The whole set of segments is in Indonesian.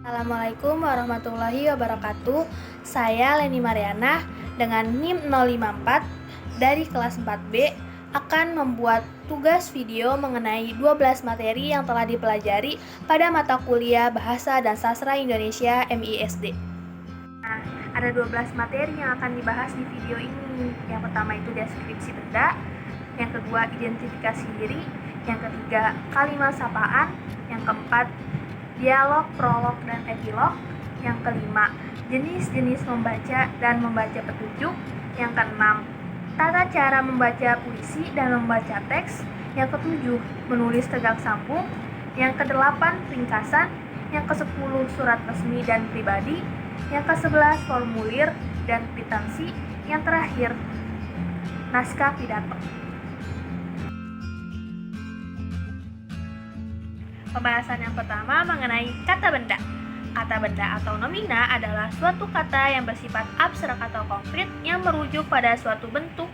Assalamualaikum warahmatullahi wabarakatuh. Saya Leni Mariana dengan NIM 054 dari kelas 4B akan membuat tugas video mengenai 12 materi yang telah dipelajari pada mata kuliah Bahasa dan Sastra Indonesia MISD. Nah, ada 12 materi yang akan dibahas di video ini. Yang pertama itu deskripsi benda, yang kedua identifikasi diri, yang ketiga kalimat sapaan, yang keempat dialog, prolog, dan epilog. Yang kelima, jenis-jenis membaca dan membaca petunjuk. Yang keenam, tata cara membaca puisi dan membaca teks. Yang ketujuh, menulis tegak sambung. Yang kedelapan, ringkasan. Yang kesepuluh, surat resmi dan pribadi. Yang ke-11, formulir dan kwitansi. Yang terakhir, naskah pidato. Pembahasan yang pertama mengenai kata benda. Kata benda atau nomina adalah suatu kata yang bersifat abstrak atau konkret yang merujuk pada suatu bentuk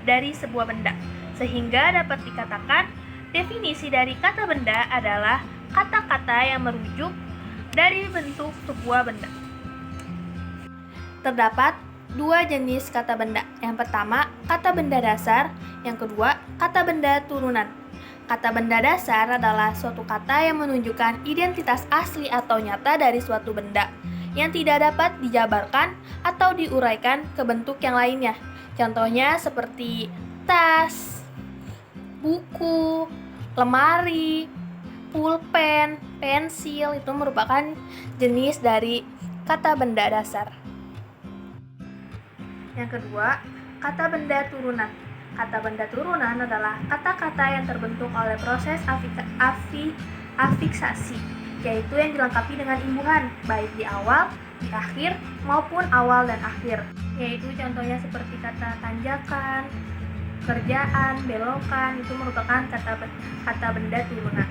dari sebuah benda. Sehingga dapat dikatakan definisi dari kata benda adalah kata-kata yang merujuk dari bentuk sebuah benda. Terdapat dua jenis kata benda. Yang pertama, kata benda dasar. Yang kedua, kata benda turunan. Kata benda dasar adalah suatu kata yang menunjukkan identitas asli atau nyata dari suatu benda yang tidak dapat dijabarkan atau diuraikan ke bentuk yang lainnya. Contohnya seperti tas, buku, lemari, pulpen, pensil, itu merupakan jenis dari kata benda dasar. Yang kedua, kata benda turunan. Kata benda turunan adalah kata-kata yang terbentuk oleh proses afiksasi, yaitu yang dilengkapi dengan imbuhan, baik di awal, di akhir, maupun awal dan akhir. Yaitu contohnya seperti kata tanjakan, kerjaan, belokan, itu merupakan kata benda turunan.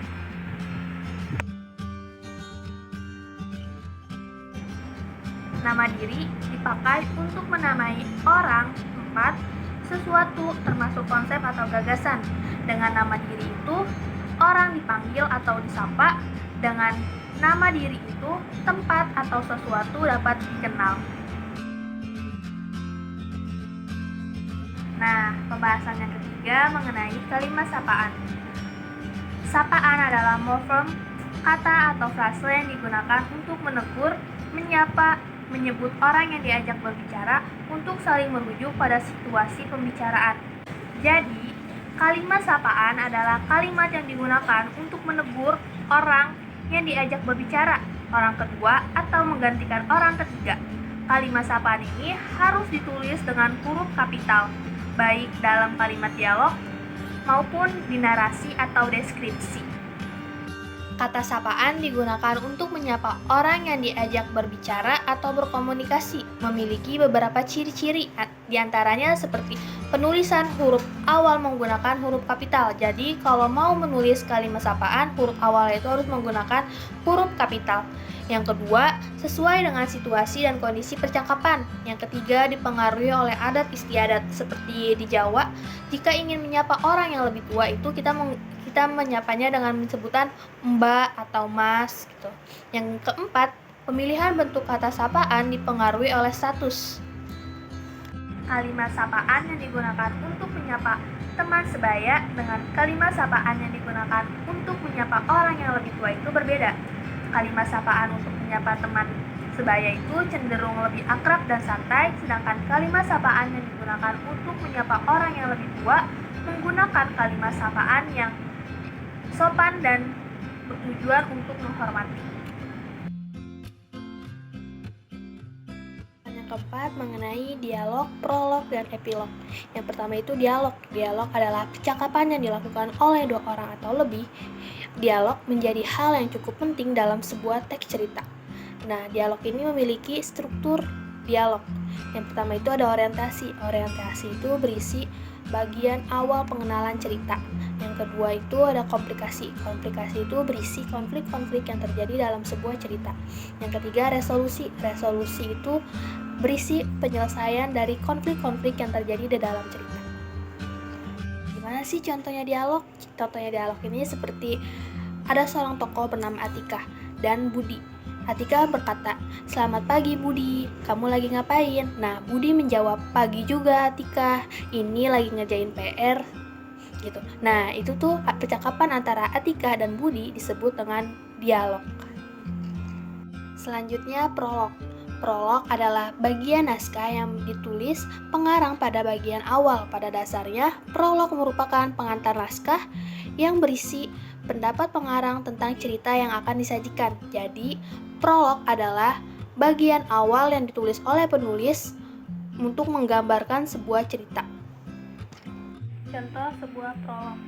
Nama diri dipakai untuk menamai orang, tempat, sesuatu, termasuk konsep atau gagasan. Dengan nama diri itu, orang dipanggil atau disapa. Dengan nama diri itu, tempat atau sesuatu dapat dikenal. Nah, pembahasan yang ketiga mengenai kalimat sapaan. Sapaan adalah morfem, kata atau frase yang digunakan untuk menegur, menyapa, menyebut orang yang diajak berbicara untuk saling merujuk pada situasi pembicaraan. Jadi, kalimat sapaan adalah kalimat yang digunakan untuk menegur orang yang diajak berbicara, orang kedua, atau menggantikan orang ketiga. Kalimat sapaan ini harus ditulis dengan huruf kapital, baik dalam kalimat dialog maupun di narasi atau deskripsi. Kata sapaan digunakan untuk menyapa orang yang diajak berbicara atau berkomunikasi, memiliki beberapa ciri-ciri, diantaranya seperti penulisan huruf awal menggunakan huruf kapital. Jadi kalau mau menulis kalimat sapaan, huruf awal itu harus menggunakan huruf kapital. Yang kedua, sesuai dengan situasi dan kondisi percakapan. Yang ketiga, dipengaruhi oleh adat istiadat. Seperti di Jawa, jika ingin menyapa orang yang lebih tua itu kita menyapanya dengan sebutan mbak atau mas gitu. Yang keempat, pemilihan bentuk kata sapaan dipengaruhi oleh status. Kalimat sapaan yang digunakan untuk menyapa teman sebaya dengan kalimat sapaan yang digunakan untuk menyapa orang yang lebih tua itu berbeda. Kalimat sapaan untuk menyapa teman sebaya itu cenderung lebih akrab dan santai, sedangkan kalimat sapaan yang digunakan untuk menyapa orang yang lebih tua menggunakan kalimat sapaan yang sopan dan bertujuan untuk menghormati. Yang keempat mengenai dialog, prolog, dan epilog. Yang pertama itu dialog. Dialog adalah percakapan yang dilakukan oleh dua orang atau lebih. Dialog menjadi hal yang cukup penting dalam sebuah teks cerita. Nah, dialog ini memiliki struktur dialog. Yang pertama itu ada orientasi. Orientasi itu berisi bagian awal pengenalan cerita. Yang kedua itu ada komplikasi. Komplikasi itu berisi konflik-konflik yang terjadi dalam sebuah cerita. Yang ketiga resolusi. Resolusi itu berisi penyelesaian dari konflik-konflik yang terjadi di dalam cerita. Gimana sih contohnya dialog? Contohnya dialog ini seperti ada seorang tokoh bernama Atika dan Budi. Atika berkata, "Selamat pagi Budi, kamu lagi ngapain?" Nah, Budi menjawab, "Pagi juga Atika, ini lagi ngerjain PR." Gitu. Nah, itu tuh percakapan antara Atika dan Budi disebut dengan dialog. Selanjutnya prolog. Prolog adalah bagian naskah yang ditulis pengarang pada bagian awal. Pada dasarnya, prolog merupakan pengantar naskah yang berisi pendapat pengarang tentang cerita yang akan disajikan. Jadi, prolog adalah bagian awal yang ditulis oleh penulis untuk menggambarkan sebuah cerita. Contoh sebuah prolog.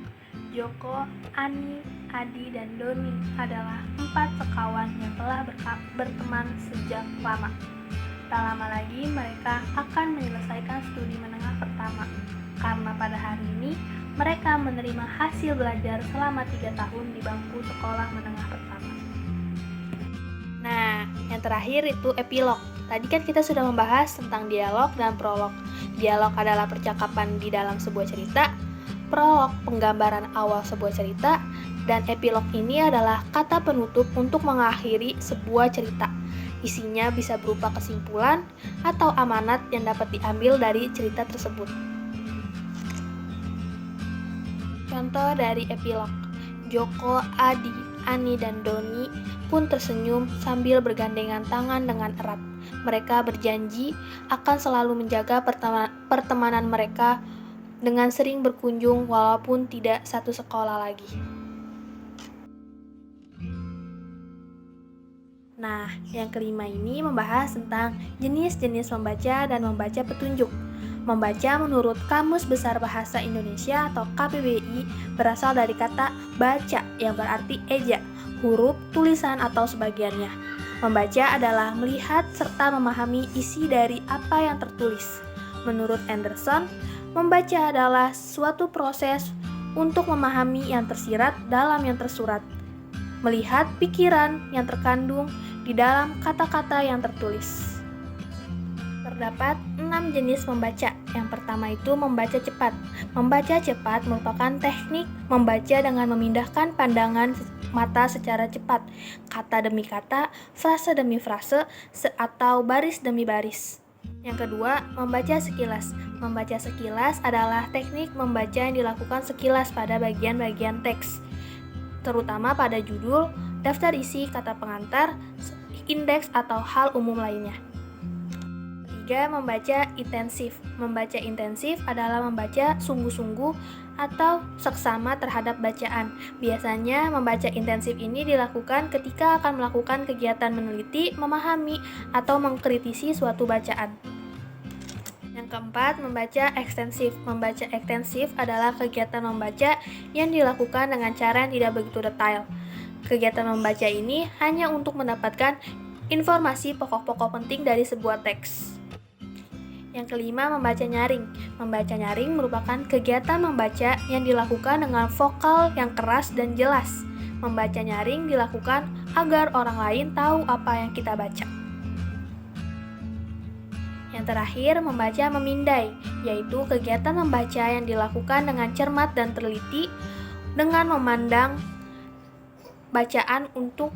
Joko, Ani, Adi, dan Doni adalah 4 sekawan yang telah berteman sejak lama. Tak lama lagi mereka akan menyelesaikan studi menengah pertama. Karena pada hari ini mereka menerima hasil belajar selama 3 tahun di bangku sekolah menengah pertama. Nah, yang terakhir itu epilog. Tadi kan kita sudah membahas tentang dialog dan prolog. Dialog adalah percakapan di dalam sebuah cerita, prolog penggambaran awal sebuah cerita, dan epilog ini adalah kata penutup untuk mengakhiri sebuah cerita. Isinya bisa berupa kesimpulan atau amanat yang dapat diambil dari cerita tersebut. Contoh dari epilog. Joko, Adi, Ani, dan Doni pun tersenyum sambil bergandengan tangan dengan erat. Mereka berjanji akan selalu menjaga pertemanan mereka dengan sering berkunjung walaupun tidak satu sekolah lagi. Nah, yang kelima ini membahas tentang jenis-jenis membaca dan membaca petunjuk. Membaca menurut Kamus Besar Bahasa Indonesia atau KBBI berasal dari kata baca yang berarti eja, huruf, tulisan, atau sebagiannya. Membaca adalah melihat serta memahami isi dari apa yang tertulis. Menurut Anderson, membaca adalah suatu proses untuk memahami yang tersirat dalam yang tersurat, melihat pikiran yang terkandung di dalam kata-kata yang tertulis. Terdapat 6 jenis membaca. Yang pertama itu membaca cepat. Membaca cepat merupakan teknik membaca dengan memindahkan pandangan mata secara cepat, kata demi kata, frase demi frase, atau baris demi baris. Yang kedua, membaca sekilas. Membaca sekilas adalah teknik membaca yang dilakukan sekilas pada bagian-bagian teks, terutama pada judul, daftar isi, kata pengantar, indeks, atau hal umum lainnya. Ketiga, membaca intensif. Membaca intensif adalah membaca sungguh-sungguh atau seksama terhadap bacaan. Biasanya membaca intensif ini dilakukan ketika akan melakukan kegiatan meneliti, memahami, atau mengkritisi suatu bacaan. Yang keempat, membaca ekstensif. Membaca ekstensif adalah kegiatan membaca yang dilakukan dengan cara yang tidak begitu detail. Kegiatan membaca ini hanya untuk mendapatkan informasi pokok-pokok penting dari sebuah teks. Yang kelima, membaca nyaring. Membaca nyaring merupakan kegiatan membaca yang dilakukan dengan vokal yang keras dan jelas. Membaca nyaring dilakukan agar orang lain tahu apa yang kita baca. Yang terakhir, membaca memindai, yaitu kegiatan membaca yang dilakukan dengan cermat dan teliti dengan memandang bacaan untuk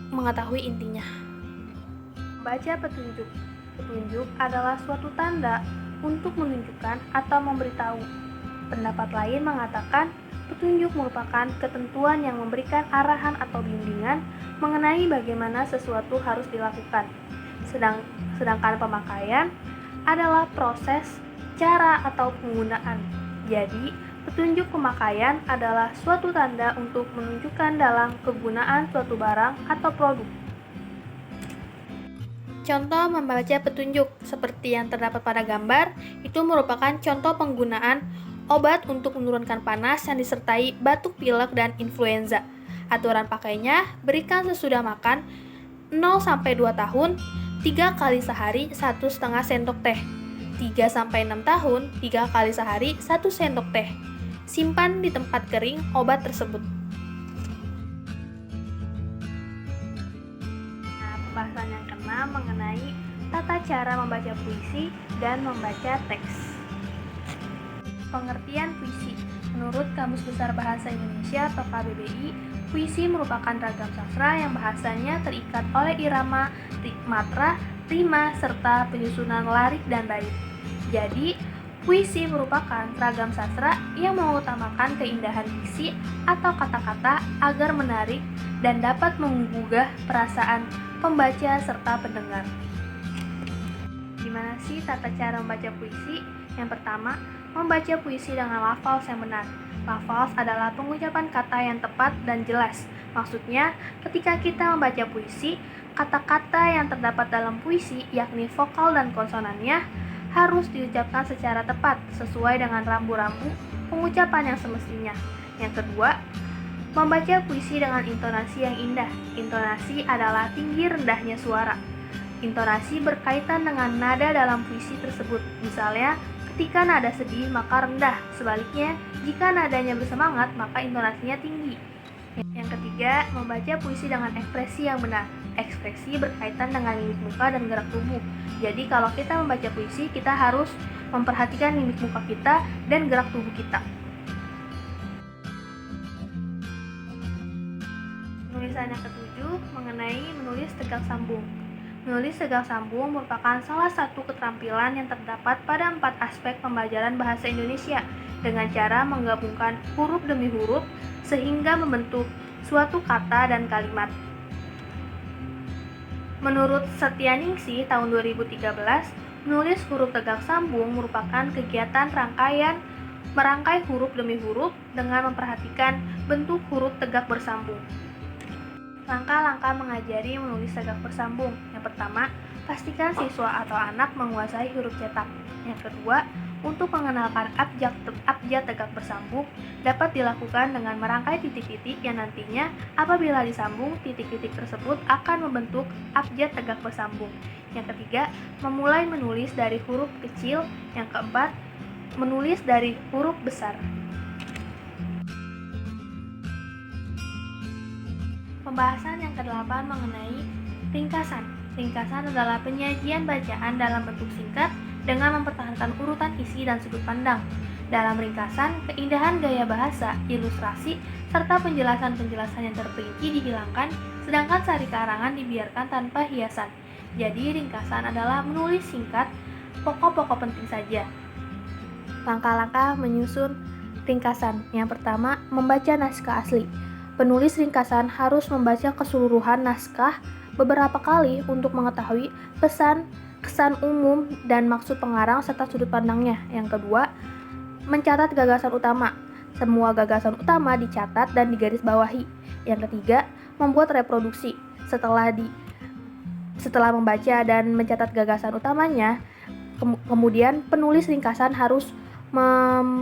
mengetahui intinya. Membaca petunjuk. Petunjuk adalah suatu tanda untuk menunjukkan atau memberitahu. Pendapat lain mengatakan petunjuk merupakan ketentuan yang memberikan arahan atau bimbingan mengenai bagaimana sesuatu harus dilakukan. Sedangkan pemakaian adalah proses, cara, atau penggunaan. Jadi, petunjuk pemakaian adalah suatu tanda untuk menunjukkan dalam kegunaan suatu barang atau produk. Contoh membaca petunjuk seperti yang terdapat pada gambar itu merupakan contoh penggunaan obat untuk menurunkan panas yang disertai batuk pilek dan influenza. Aturan pakainya, berikan sesudah makan 0-2 tahun 3 kali sehari 1,5 sendok teh. 3-6 tahun 3 kali sehari 1 sendok teh. Simpan di tempat kering obat tersebut. Pembahasan yang keenam mengenai tata cara membaca puisi dan membaca teks. Pengertian puisi. Menurut Kamus Besar Bahasa Indonesia atau KBBI, Puisi merupakan ragam sastra yang bahasanya terikat oleh irama, matra, rima, serta penyusunan larik dan bait. Jadi, puisi merupakan ragam sastra yang mengutamakan keindahan diksi atau kata-kata agar menarik dan dapat menggugah perasaan pembaca serta pendengar. Gimana sih tata cara membaca puisi? Yang pertama, membaca puisi dengan lafaz yang benar. Lafaz adalah pengucapan kata yang tepat dan jelas. Maksudnya, ketika kita membaca puisi, kata-kata yang terdapat dalam puisi, yakni vokal dan konsonannya, harus diucapkan secara tepat, sesuai dengan rambu-rambu pengucapan yang semestinya. Yang kedua, membaca puisi dengan intonasi yang indah. Intonasi adalah tinggi rendahnya suara. Intonasi berkaitan dengan nada dalam puisi tersebut. Misalnya, ketika nada sedih maka rendah, sebaliknya jika nadanya bersemangat maka intonasinya tinggi. Yang ketiga, membaca puisi dengan ekspresi yang benar. Ekspresi berkaitan dengan mimik muka dan gerak tubuh. Jadi kalau kita membaca puisi, kita harus memperhatikan mimik muka kita dan gerak tubuh kita. Penulisan yang ketujuh mengenai menulis tegak sambung. Menulis tegak sambung merupakan salah satu keterampilan yang terdapat pada 4 aspek pembelajaran bahasa Indonesia dengan cara menggabungkan huruf demi huruf sehingga membentuk suatu kata dan kalimat. Menurut Setyaningsih tahun 2013, menulis huruf tegak sambung merupakan kegiatan merangkai huruf demi huruf dengan memperhatikan bentuk huruf tegak bersambung. Langkah-langkah mengajari menulis tegak bersambung. Yang pertama, pastikan siswa atau anak menguasai huruf cetak. Yang kedua, untuk mengenalkan abjad tegak bersambung dapat dilakukan dengan merangkai titik-titik yang nantinya apabila disambung, titik-titik tersebut akan membentuk abjad tegak bersambung. Yang ketiga, memulai menulis dari huruf kecil. Yang keempat, menulis dari huruf besar. Pembahasan yang ke-8 mengenai ringkasan. Ringkasan adalah penyajian bacaan dalam bentuk singkat dengan mempertahankan urutan isi dan sudut pandang. Dalam ringkasan, keindahan gaya bahasa, ilustrasi, serta penjelasan-penjelasan yang terperinci dihilangkan, sedangkan sari karangan dibiarkan tanpa hiasan. Jadi, ringkasan adalah menulis singkat, pokok-pokok penting saja. Langkah-langkah menyusun ringkasan. Yang pertama, membaca naskah asli. Penulis ringkasan harus membaca keseluruhan naskah beberapa kali untuk mengetahui pesan, kesan umum, dan maksud pengarang serta sudut pandangnya. Yang kedua, mencatat gagasan utama. Semua gagasan utama dicatat dan digarisbawahi. Yang ketiga, membuat reproduksi. Setelah membaca dan mencatat gagasan utamanya, kemudian penulis ringkasan harus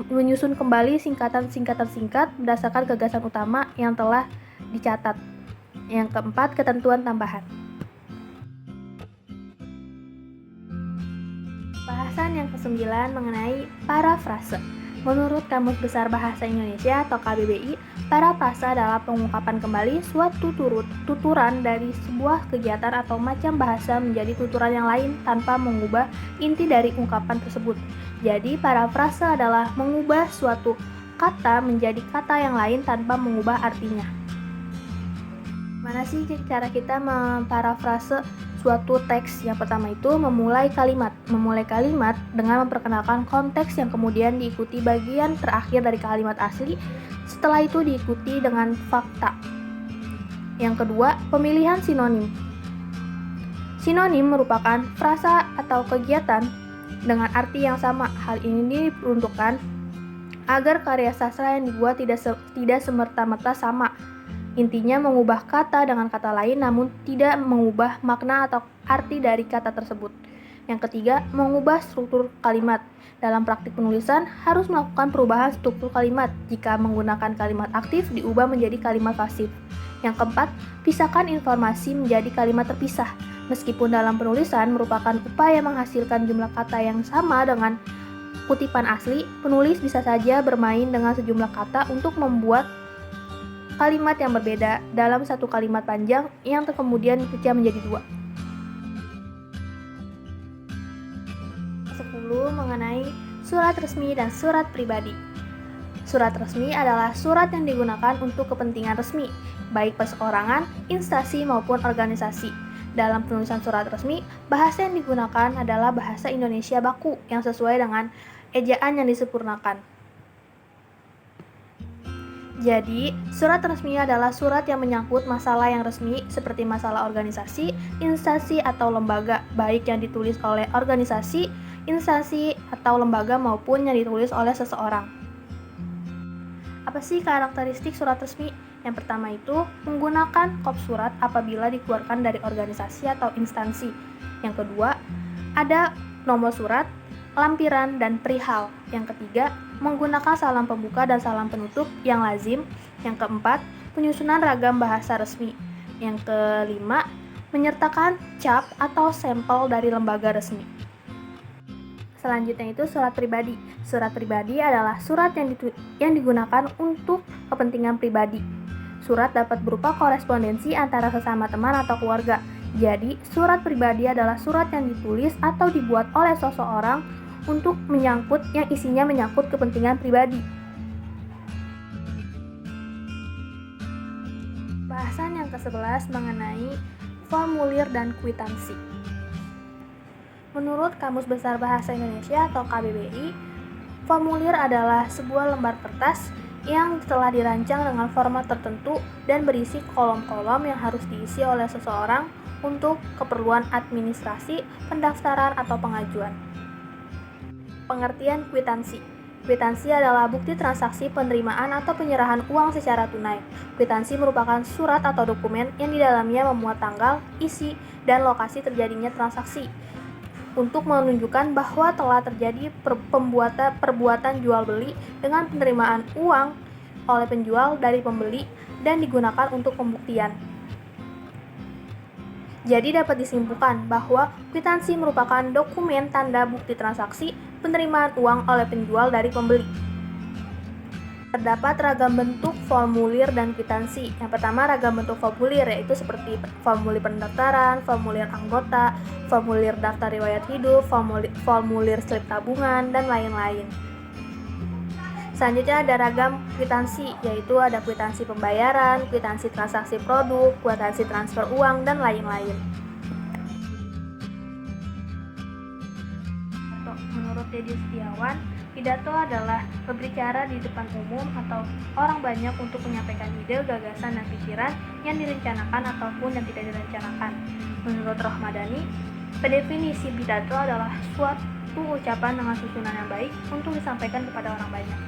menyusun kembali singkatan-singkatan singkat berdasarkan gagasan utama yang telah dicatat. Yang keempat, ketentuan tambahan. Bahasan yang ke-9 mengenai parafrase. Menurut Kamus Besar Bahasa Indonesia atau KBBI, parafrase adalah pengungkapan kembali suatu tuturan dari sebuah kegiatan atau macam bahasa menjadi tuturan yang lain tanpa mengubah inti dari ungkapan tersebut. Jadi, parafrase adalah mengubah suatu kata menjadi kata yang lain tanpa mengubah artinya. Mana sih cara kita memparafrase suatu teks? Yang pertama itu memulai kalimat. Memulai kalimat dengan memperkenalkan konteks yang kemudian diikuti bagian terakhir dari kalimat asli. Setelah itu diikuti dengan fakta. Yang kedua, pemilihan sinonim. Sinonim merupakan frasa atau kegiatan dengan arti yang sama. Hal ini diperuntukkan agar karya sastra yang dibuat tidak semerta-merta sama. Intinya mengubah kata dengan kata lain namun tidak mengubah makna atau arti dari kata tersebut. Yang ketiga, mengubah struktur kalimat. Dalam praktik penulisan harus melakukan perubahan struktur kalimat. Jika menggunakan kalimat aktif diubah menjadi kalimat pasif. Yang keempat, pisahkan informasi menjadi kalimat terpisah. Meskipun dalam penulisan merupakan upaya menghasilkan jumlah kata yang sama dengan kutipan asli, penulis bisa saja bermain dengan sejumlah kata untuk membuat kalimat yang berbeda dalam satu kalimat panjang yang kemudian dipecah menjadi 2. 10 mengenai surat resmi dan surat pribadi. Surat resmi adalah surat yang digunakan untuk kepentingan resmi, baik perseorangan, instansi maupun organisasi. Dalam penulisan surat resmi, bahasa yang digunakan adalah bahasa Indonesia baku yang sesuai dengan ejaan yang disempurnakan. Jadi, surat resmi adalah surat yang menyangkut masalah yang resmi seperti masalah organisasi, instansi, atau lembaga, baik yang ditulis oleh organisasi, instansi, atau lembaga maupun yang ditulis oleh seseorang. Apa sih karakteristik surat resmi? Yang pertama itu menggunakan kop surat apabila dikeluarkan dari organisasi atau instansi. Yang kedua, ada nomor surat, lampiran, dan perihal. Yang ketiga, menggunakan salam pembuka dan salam penutup yang lazim. Yang keempat, penyusunan ragam bahasa resmi. Yang kelima, menyertakan cap atau sampel dari lembaga resmi. Selanjutnya itu surat pribadi. Surat pribadi adalah surat yang digunakan untuk kepentingan pribadi. Surat dapat berupa korespondensi antara sesama teman atau keluarga. Jadi, surat pribadi adalah surat yang ditulis atau dibuat oleh seseorang untuk yang isinya menyangkut kepentingan pribadi. Bahasan yang ke-11 mengenai formulir dan kwitansi. Menurut Kamus Besar Bahasa Indonesia atau KBBI, formulir adalah sebuah lembar kertas yang telah dirancang dengan format tertentu dan berisi kolom-kolom yang harus diisi oleh seseorang untuk keperluan administrasi, pendaftaran, atau pengajuan. Pengertian kwitansi. Kwitansi adalah bukti transaksi penerimaan atau penyerahan uang secara tunai. Kwitansi merupakan surat atau dokumen yang di dalamnya memuat tanggal, isi, dan lokasi terjadinya transaksi untuk menunjukkan bahwa telah terjadi perbuatan jual beli dengan penerimaan uang oleh penjual dari pembeli dan digunakan untuk pembuktian. Jadi dapat disimpulkan bahwa kwitansi merupakan dokumen tanda bukti transaksi penerimaan uang oleh penjual dari pembeli. Terdapat ragam bentuk formulir dan kwitansi. Yang pertama, ragam bentuk formulir yaitu seperti formulir pendaftaran, formulir anggota, formulir daftar riwayat hidup, formulir slip tabungan, dan lain-lain. Selanjutnya ada ragam kwitansi, yaitu ada kwitansi pembayaran, kwitansi transaksi produk, kwitansi transfer uang, dan lain-lain. Menurut Dedi Setiawan, pidato adalah berbicara di depan umum atau orang banyak untuk menyampaikan ide, gagasan, dan pikiran yang direncanakan ataupun yang tidak direncanakan. Menurut Rohmadani, definisi pidato adalah suatu ucapan dengan susunan yang baik untuk disampaikan kepada orang banyak.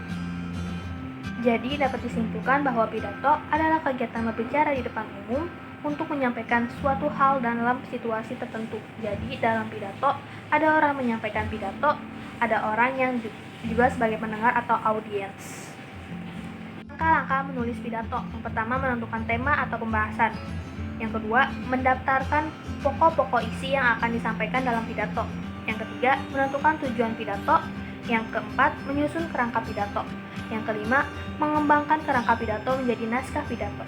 Jadi dapat disimpulkan bahwa pidato adalah kegiatan berbicara di depan umum untuk menyampaikan suatu hal dalam situasi tertentu. Jadi dalam pidato ada orang menyampaikan pidato, ada orang yang juga sebagai pendengar atau audiens. Langkah-langkah menulis pidato. Yang pertama, menentukan tema atau pembahasan. Yang kedua, mendaftarkan pokok-pokok isi yang akan disampaikan dalam pidato. Yang ketiga, menentukan tujuan pidato. Yang keempat, menyusun kerangka pidato. Yang kelima, mengembangkan kerangka pidato menjadi naskah pidato.